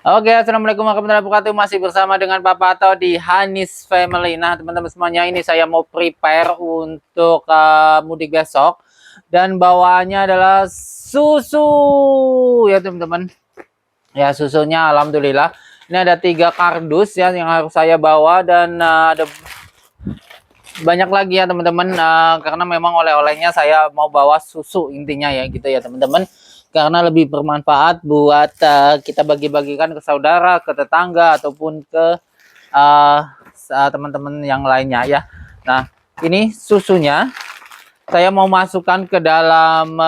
Oke, assalamualaikum warahmatullahi wabarakatuh. Masih bersama dengan Papa Atau di Hanis Family. Nah, teman-teman semuanya, ini saya mau prepare untuk mudik besok, dan bawaannya adalah susu ya teman-teman. Ya, susunya alhamdulillah. Ini ada 3 kardus ya yang harus saya bawa, dan ada banyak lagi ya teman-teman, karena memang oleh-olehnya saya mau bawa susu intinya ya gitu ya teman-teman, karena lebih bermanfaat buat kita bagi-bagikan ke saudara, ke tetangga, ataupun ke teman-teman yang lainnya ya. Nah, ini susunya saya mau masukkan ke dalam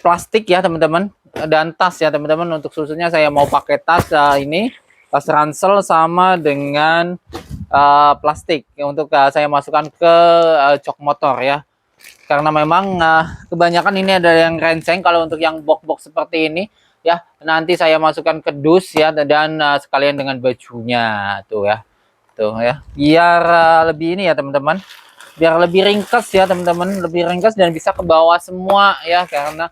plastik ya teman-teman, dan tas ya teman-teman. Untuk susunya saya mau pakai tas ini, tas ransel sama dengan plastik untuk saya masukkan ke jok motor ya, karena memang kebanyakan ini ada yang renceng. Kalau untuk yang box-box seperti ini ya, nanti saya masukkan ke dus ya, dan sekalian dengan bajunya tuh ya, biar lebih ini ya teman-teman, biar lebih ringkas ya teman-teman, lebih ringkas dan bisa ke bawah semua ya, karena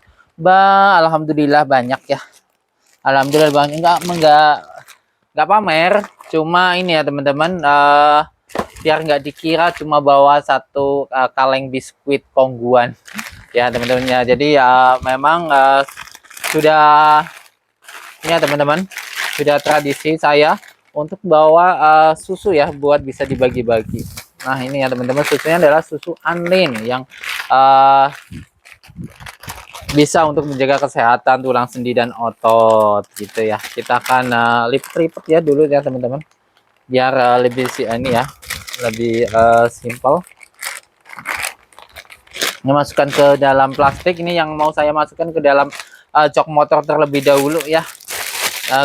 alhamdulillah banyak ya, alhamdulillah banyak. Nggak pamer, cuma ini ya teman-teman, biar nggak dikira cuma bawa satu kaleng biskuit kongguan ya teman-teman ya. Jadi ya memang sudah ini ya teman-teman, sudah tradisi saya untuk bawa susu ya, buat bisa dibagi-bagi. Nah, ini ya teman-teman, susunya adalah susu Anlin yang bisa untuk menjaga kesehatan tulang sendi dan otot gitu ya. Kita akan lipat-lipat ya dulu ya teman-teman, biar lebih ini ya, lebih simple. Ini masukkan ke dalam plastik. Ini yang mau saya masukkan ke dalam jok motor terlebih dahulu ya,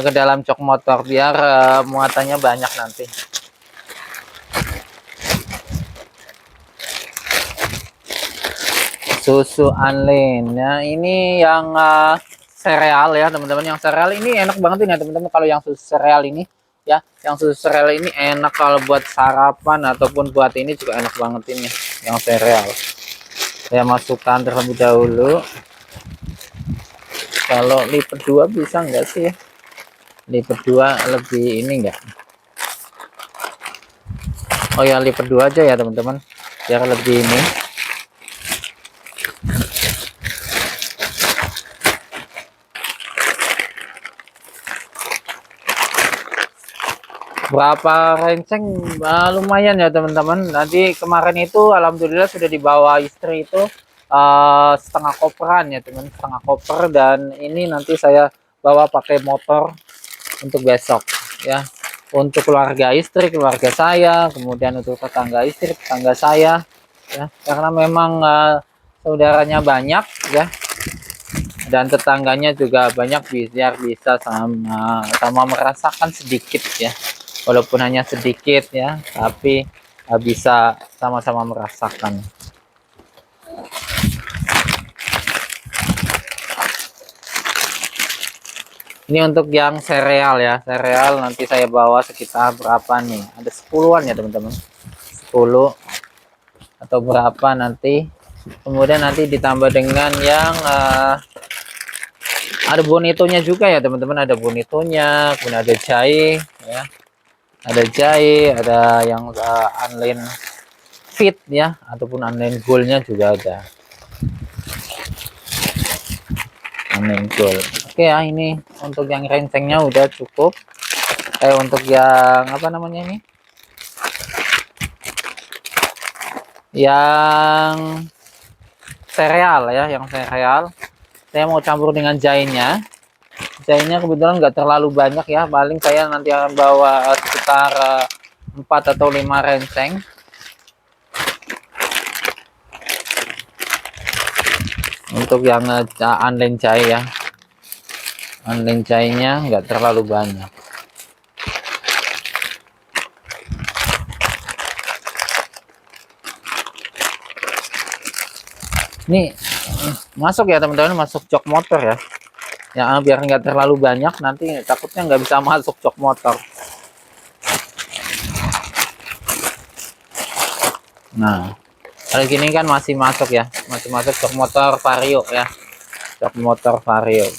ke dalam jok motor, biar muatannya banyak nanti. Susu Anlin. Nah, ini yang sereal ya teman-teman. Yang sereal ini enak banget ini ya teman-teman. Kalau yang susu sereal ini ya, yang susu sereal ini enak kalau buat sarapan ataupun buat ini juga enak banget ini yang sereal. Saya masukkan terlebih dahulu. Kalau lipat 2 bisa enggak sih ya? Lipat 2 lebih ini enggak? Oh ya, lipat 2 aja ya teman-teman, biar lebih ini. Berapa renceng? Lumayan ya teman-teman. Nanti kemarin itu alhamdulillah sudah dibawa istri itu setengah koperan ya teman, setengah koper. Dan ini nanti saya bawa pakai motor untuk besok ya, untuk keluarga istri, keluarga saya, kemudian untuk tetangga istri, tetangga saya ya, karena memang saudaranya banyak ya, dan tetangganya juga banyak, biar bisa sama merasakan sedikit ya, walaupun hanya sedikit ya, tapi bisa sama-sama merasakan. Ini untuk yang sereal ya, sereal nanti saya bawa sekitar berapa nih, ada 10-an ya teman-teman, 10 atau berapa nanti. Kemudian nanti ditambah dengan yang ada bonitonya juga ya teman-teman, ada bonitonya, kemudian ada jahe ya, ada jahe, ada yang Anlin Fit ya, ataupun Anlin Goldnya juga ada, Anlin Gold. Oke ya, ini untuk yang rencengnya udah cukup. Untuk yang apa namanya ini, yang sereal ya, yang sereal saya mau campur dengan jahenya. Jahenya kebetulan nggak terlalu banyak ya, paling saya nanti akan bawa sekitar 4 atau 5 renceng. Untuk yang Anlin jahe ya, Anlin jahenya nggak terlalu banyak. Ini masuk ya teman-teman, masuk jok motor ya, ya biar nggak terlalu banyak, nanti takutnya nggak bisa masuk jok motor. Nah, kalau gini kan masih masuk ya, masih masuk jok motor Vario ya, jok motor Vario.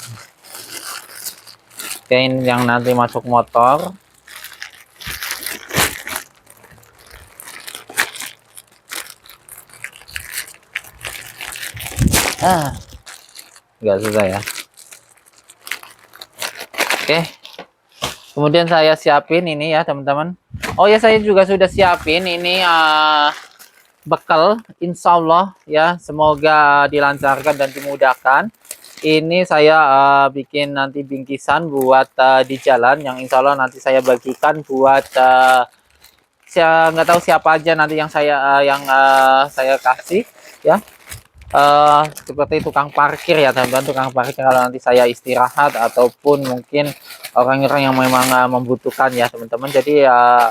Oke, ini yang nanti masuk motor. Nggak susah ya. Oke, kemudian saya siapin ini ya teman-teman. Oh ya, saya juga sudah siapin ini bekal, insya Allah ya, semoga dilancarkan dan dimudahkan. Ini saya bikin nanti bingkisan buat di jalan, yang insya Allah nanti saya bagikan buat saya nggak tahu siapa aja nanti yang saya kasih ya. Seperti tukang parkir ya teman-teman, tukang parkir kalau nanti saya istirahat ataupun mungkin orang-orang yang memang membutuhkan ya teman-teman. Jadi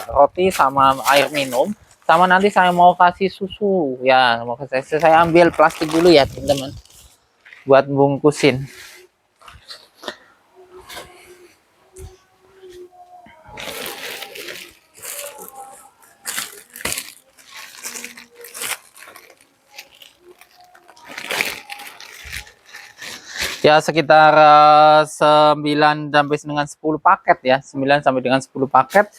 roti sama air minum, sama nanti saya mau kasih susu ya. Mau saya ambil plastik dulu ya teman-teman buat bungkusin. Ya sekitar 9 sampai dengan 10 paket ya, 9 sampai dengan 10 paket.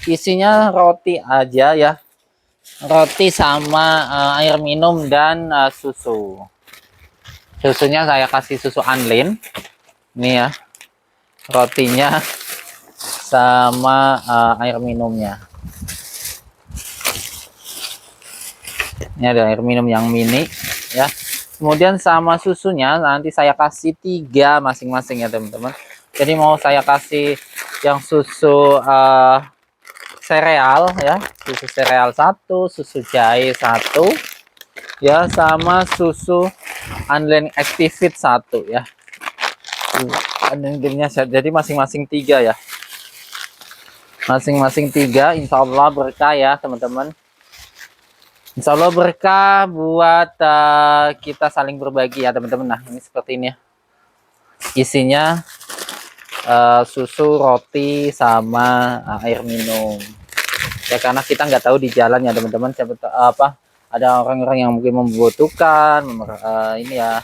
Isinya roti aja ya. Roti sama air minum dan susu. Susunya saya kasih susu Unlin. Ini ya. Rotinya sama air minumnya. Ini ada air minum yang mini ya. Kemudian sama susunya nanti saya kasih 3 masing-masing ya teman-teman. Jadi mau saya kasih yang susu sereal ya, susu sereal 1, susu jahe 1 ya, sama susu Unlin Activate 1 ya. Jadi masing-masing 3 ya. Masing-masing 3, insya Allah berkah ya teman-teman. Insya Allah berkah buat kita saling berbagi ya teman-teman. Nah ini seperti ini ya. Isinya susu, roti, sama air minum. Ya karena kita nggak tahu di jalan ya teman-teman. Apa ada orang-orang yang mungkin membutuhkan ini ya.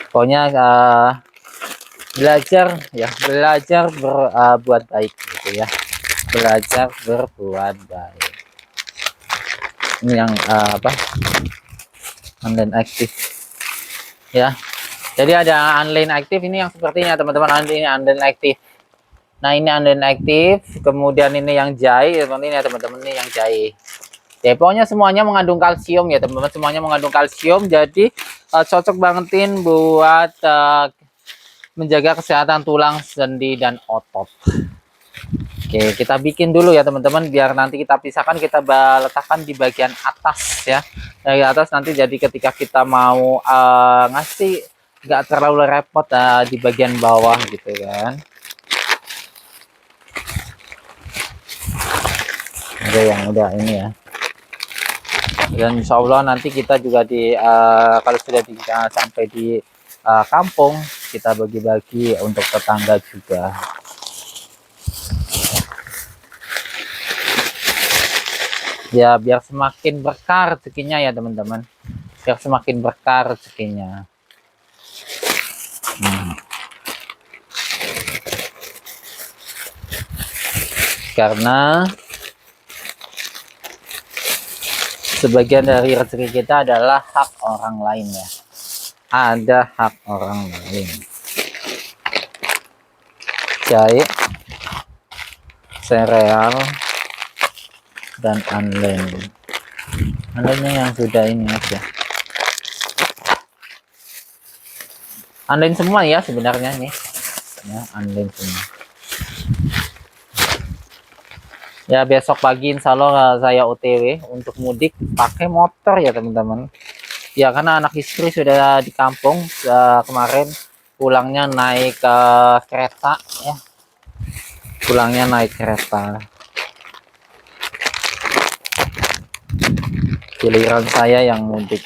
Pokoknya belajar berbuat baik gitu ya. Belajar berbuat baik. Ini yang Unlin Active ya. Jadi ada Unlin Active ini yang sepertinya teman-teman. Ini Unlin Active. Nah ini Unlin Active, kemudian ini yang jahe seperti ini ya teman-teman. Ini yang jahe ya, pokoknya semuanya mengandung kalsium ya teman-teman. Semuanya mengandung kalsium, jadi cocok bangetin buat menjaga kesehatan tulang, sendi, dan otot. Oke, kita bikin dulu ya teman-teman, biar nanti kita pisahkan, kita letakkan di bagian atas ya. Dari atas nanti jadi ketika kita mau ngasih nggak terlalu repot di bagian bawah gitu kan. Ada yang udah ini ya. Dan insya Allah nanti kita juga kalau sudah sampai di kampung, kita bagi-bagi untuk tetangga juga. Ya biar semakin berkah rezekinya ya teman-teman, biar semakin berkah rezekinya. Karena sebagian dari rezeki kita adalah hak orang lain ya, ada hak orang lain. Jahe, sereal, dan Unlin. Unlinnya yang sudah ini aja. Unlin semua ya sebenarnya nih. Ya, Unlin semua. Ya besok pagi insya Allah saya OTW untuk mudik pakai motor ya teman-teman. Ya karena anak istri sudah di kampung, kemarin pulangnya naik kereta ya. Pulangnya naik kereta. Giliran saya yang mudik.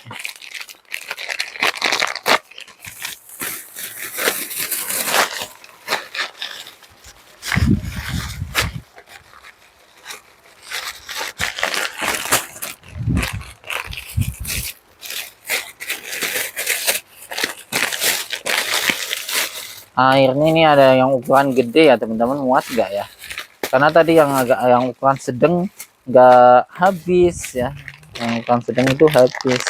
Airnya ini ada yang ukuran gede ya teman-teman, muat nggak ya? Karena tadi yang ukuran sedang nggak habis ya, yang ukuran sedang itu habis.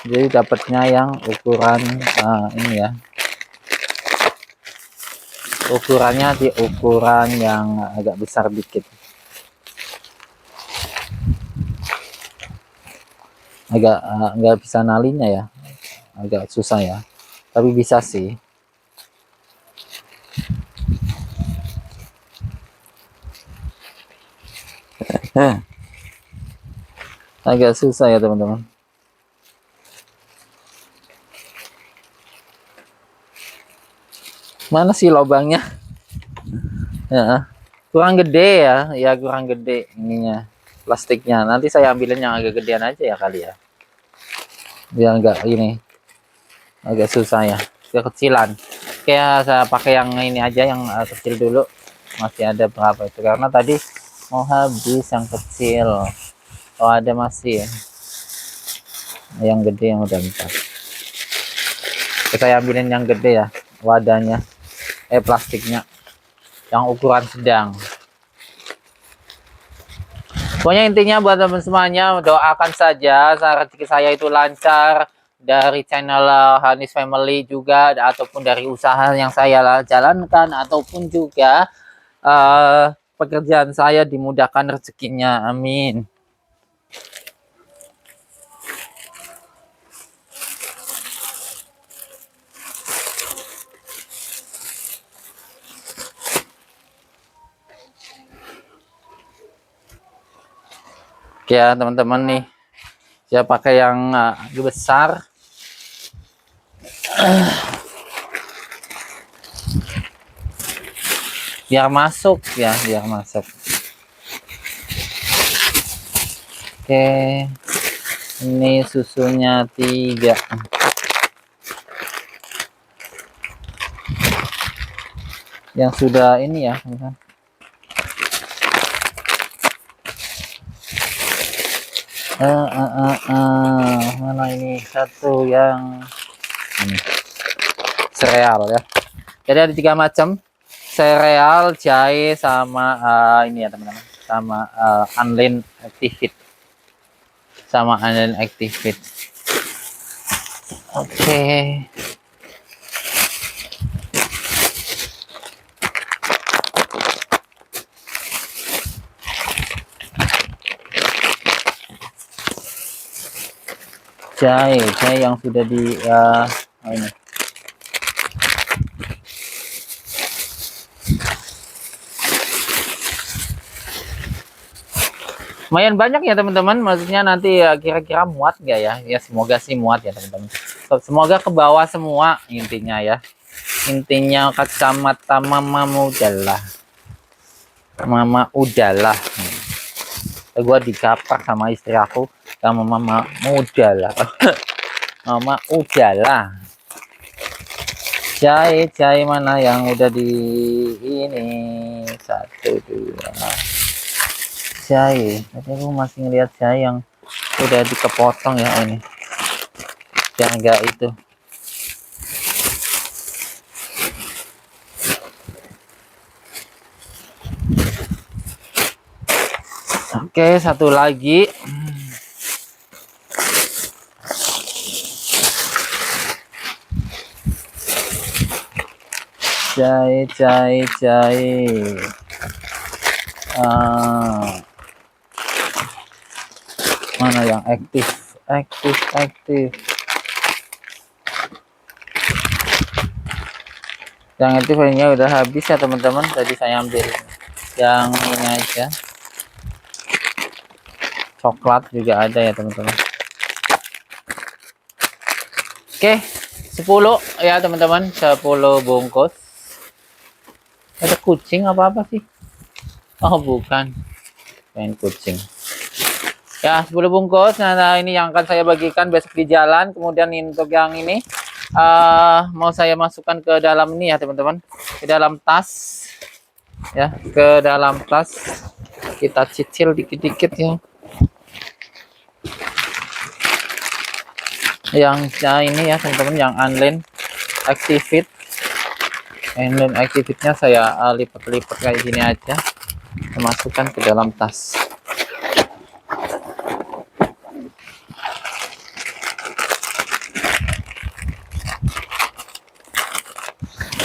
Jadi dapatnya yang ukuran ini ya, ukurannya di ukuran yang agak besar dikit. Agak nggak bisa nalinya ya, agak susah ya, tapi bisa sih. Agak susah ya teman-teman. Mana sih lubangnya? Ya, kurang gede ya, ya kurang gede ininya, plastiknya. Nanti saya ambilin yang agak gedean aja ya kali ya, biar enggak ini agak susah ya, kekecilan. Kayak saya pakai yang ini aja, yang kecil dulu. Masih ada berapa itu, karena tadi mau habis yang kecil. Oh ada masih ya, yang gede yang udah empat. Saya ambilin yang gede ya, wadahnya, plastiknya, yang ukuran sedang. Pokoknya intinya buat teman semuanya, doakan saja rezeki saya itu lancar dari channel Hanis Family juga, ataupun dari usaha yang saya jalankan, ataupun juga pekerjaan saya dimudahkan rezekinya. Amin. Oke ya teman-teman, nih saya pakai yang besar. Biar masuk ya, biar masuk. Oke, ini susunya 3. Yang sudah ini ya, mana ini satu yang ini sereal ya. Jadi ada 3 macam, sereal, jahe, sama ini ya teman-teman, sama Unlearn Activate, sama Unlearn Activate. Oke. Jahe yang sudah di ini. Lumayan banyak ya teman-teman, maksudnya nanti kira-kira muat nggak ya? Ya semoga sih muat ya teman-teman. Semoga ke bawah semua intinya ya. Intinya kacamata mama udahlah. Mama udahlah. Gua dikapak sama istri aku sama mama udahlah. Mama udahlah. Jahe mana yang udah di ini, 1 2 jahe. Tapi aku masih ngeliat jahe yang udah dikepotong ya ini, yang enggak itu. Oke, satu lagi. Jahe. Mana yang aktif? Yang aktif ini udah habis ya teman-teman. Tadi saya ambil yang ini aja. Coklat juga ada ya teman-teman. Oke, 10 ya teman-teman, 10 bungkus. Ada kucing apa sih? Oh bukan, main kucing. Ya 10 bungkus. Nah ini yang akan saya bagikan besok di jalan. Kemudian untuk yang ini mau saya masukkan ke dalam ini ya teman-teman, ke dalam tas ya, ke dalam tas. Kita cicil dikit-dikit ya. Yang ini ya teman-teman, yang Unlearn Activate Handle activity-nya saya lipat-lipat kayak gini aja, masukkan ke dalam tas.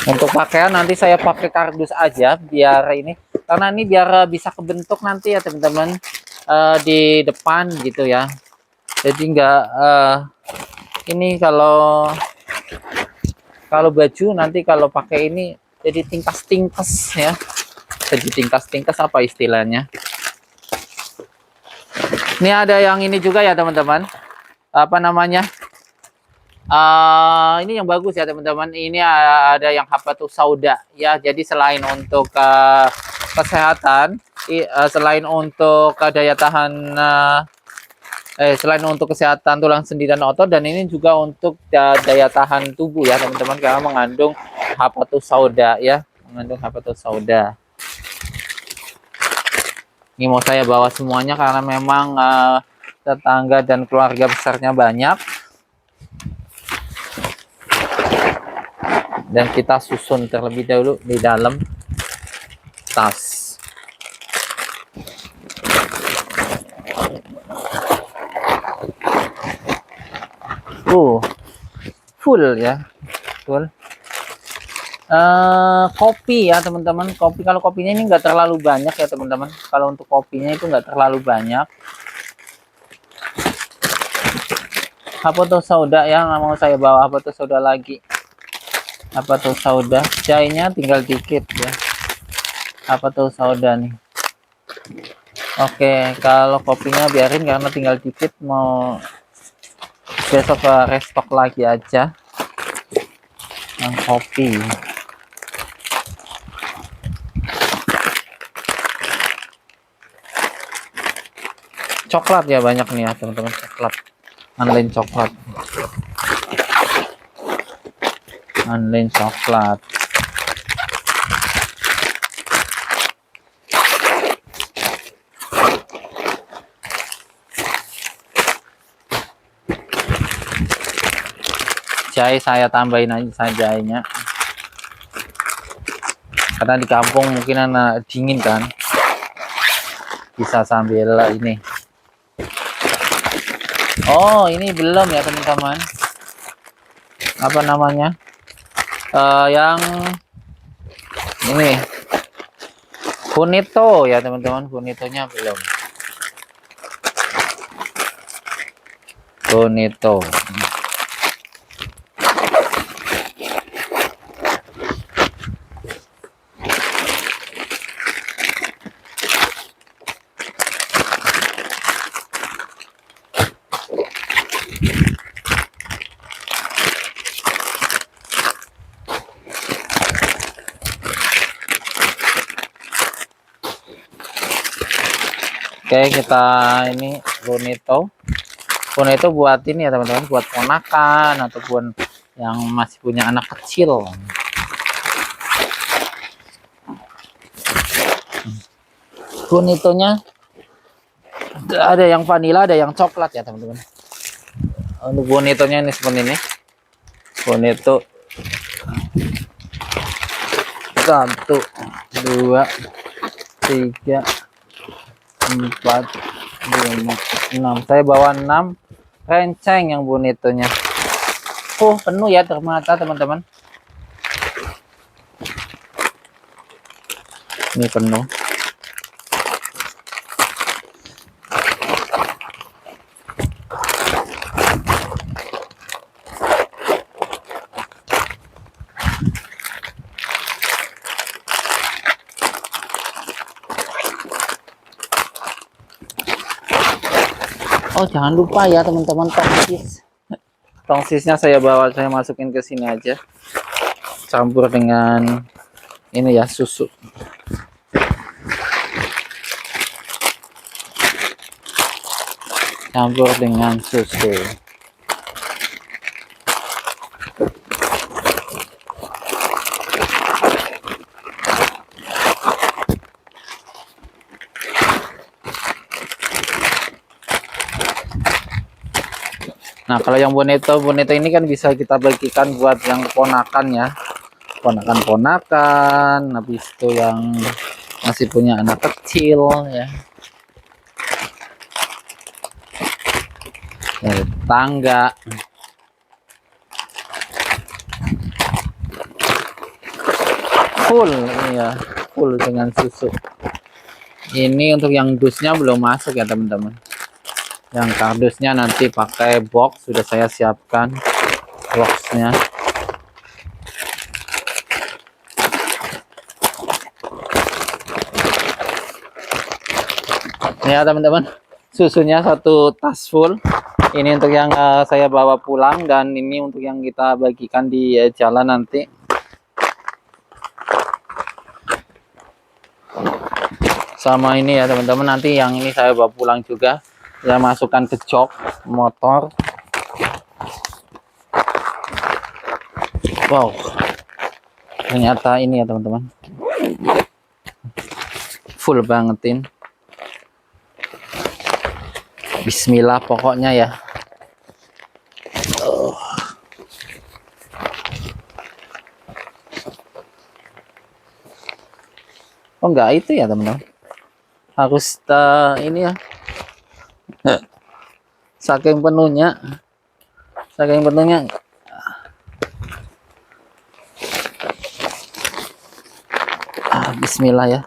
Untuk pakaian nanti saya pakai kardus aja biar ini, karena ini biar bisa kebentuk nanti ya teman-teman, di depan gitu ya. Jadi enggak ini kalau baju nanti kalau pakai ini jadi tingkas-tingkas ya. Jadi tingkas-tingkas apa istilahnya? Ini ada yang ini juga ya teman-teman. Apa namanya? Ini yang bagus ya teman-teman. Ini ada yang habatus sauda ya. Jadi selain untuk kesehatan, selain untuk daya tahan, selain untuk kesehatan tulang sendi dan otot, dan ini juga untuk daya tahan tubuh ya teman-teman, karena mengandung habatus sauda ya, mengandung habatus sauda. Ini mau saya bawa semuanya karena memang tetangga dan keluarga besarnya banyak. Dan kita susun terlebih dahulu di dalam tas. Full ya, full. Kopi ya teman-teman. Kopi, kalau kopinya ini enggak terlalu banyak ya teman-teman. Kalau untuk kopinya itu enggak terlalu banyak. Habatus sauda ya, nggak mau saya bawa habatus sauda lagi. Habatus sauda, jahenya tinggal dikit ya. Habatus sauda nih. Oke, kalau kopinya biarin karena tinggal dikit, mau besok ke restock lagi aja. Yang kopi. Coklat ya banyak nih ya teman-teman, coklat. Online coklat. Online coklat. Jahe saya tambahin aja jahenya. Karena di kampung mungkin anak dingin kan. Bisa sambil ini. Oh, ini belum ya teman-teman. Apa namanya? Yang ini bonito ya teman-teman, bonitonya belum. Bonito. Oke, kita ini bonito buat ini ya teman-teman, buat ponakan ataupun yang masih punya anak kecil. Bonitonya ada yang vanilla, ada yang coklat ya teman-teman. Untuk bonitonya ini seperti ini. Bonito 1, 2, 3, 4, 5, 6. Saya bawa 6 renceng yang bonitonya. Penuh ya ternyata teman-teman. Ini penuh. Oh, jangan lupa ya teman-teman, tongsis. Tongsisnya saya bawa, saya masukin ke sini aja. Campur dengan ini ya, susu. Campur dengan susu. Nah, kalau yang bonito ini kan bisa kita bagikan buat yang ponakan ya. ponakan-ponakan, habis itu yang masih punya anak kecil ya, dari tetangga. Full ini ya, full dengan susu. Ini untuk yang dusnya belum masuk ya teman-teman. Yang kardusnya nanti pakai box, sudah saya siapkan boxnya. Ya teman-teman, susunya satu tas full. Ini untuk yang saya bawa pulang, dan ini untuk yang kita bagikan di jalan nanti. Sama ini ya teman-teman, nanti yang ini saya bawa pulang juga. Saya masukkan ke jok motor. Wow, ternyata ini ya teman-teman, full bangetin. Bismillah pokoknya ya. Oh enggak, itu ya teman-teman, harus ini ya, saking penuhnya Bismillah ya.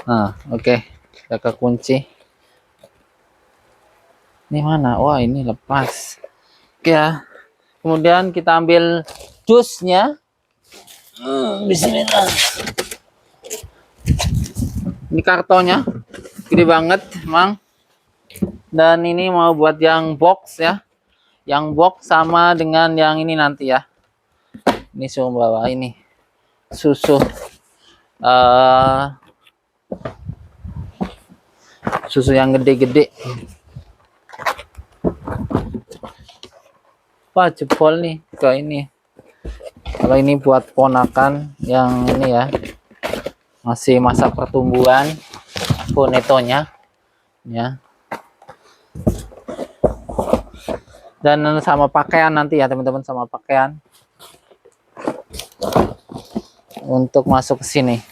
Nah oke, kita ke kunci. Ini mana? Wah ini lepas ya. Kemudian kita ambil jusnya. Bismillah. Ini kartonnya gede banget Mang, dan ini mau buat yang box ya, yang box sama dengan yang ini nanti ya. Ini suruh bawa ini susu susu yang gede-gede. Wah jebol nih ke ini. Kalau ini buat ponakan yang ini ya, masih masa pertumbuhan, bonetonya ya. Dan sama pakaian nanti ya teman-teman, sama pakaian untuk masuk ke sini.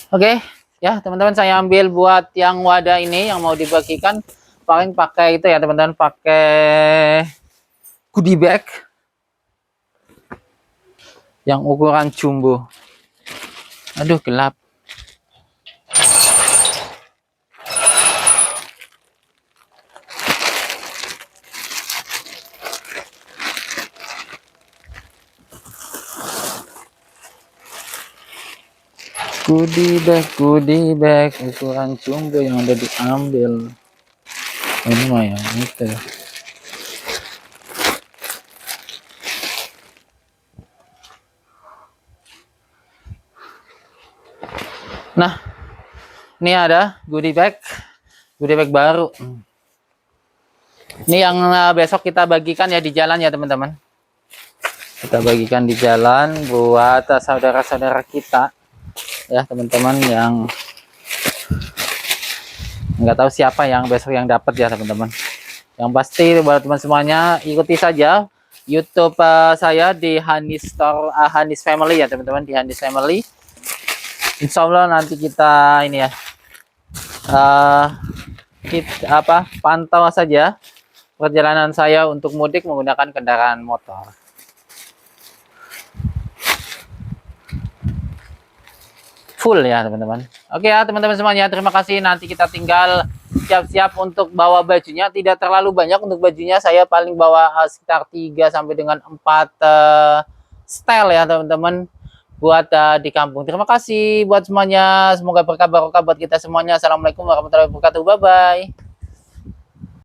Oke ya teman-teman, saya ambil buat yang wadah ini yang mau dibagikan, paling pakai itu ya teman-teman, pakai goodie bag yang ukuran jumbo. Aduh gelap. Goodie bag ukuran jumbo yang udah diambil. Ini mah yang itu. Nah, ini ada goodie bag baru. Ini yang besok kita bagikan ya di jalan ya teman-teman. Kita bagikan di jalan buat saudara-saudara kita ya teman-teman, yang nggak tahu siapa yang besok yang dapat ya teman-teman. Yang pasti buat teman semuanya, ikuti saja YouTube saya di Hanis Store, Hanis Family ya teman-teman, di Hanis Family. Insya Allah nanti kita ini ya, kita pantau saja perjalanan saya untuk mudik menggunakan kendaraan motor. Full ya teman-teman. Oke ya teman-teman semuanya, terima kasih. Nanti kita tinggal siap-siap untuk bawa bajunya. Tidak terlalu banyak untuk bajunya, saya paling bawa sekitar 3 sampai dengan 4 style ya teman-teman, buat di kampung. Terima kasih buat semuanya, semoga berkah barokah buat kita semuanya. Assalamualaikum warahmatullahi wabarakatuh. Bye bye.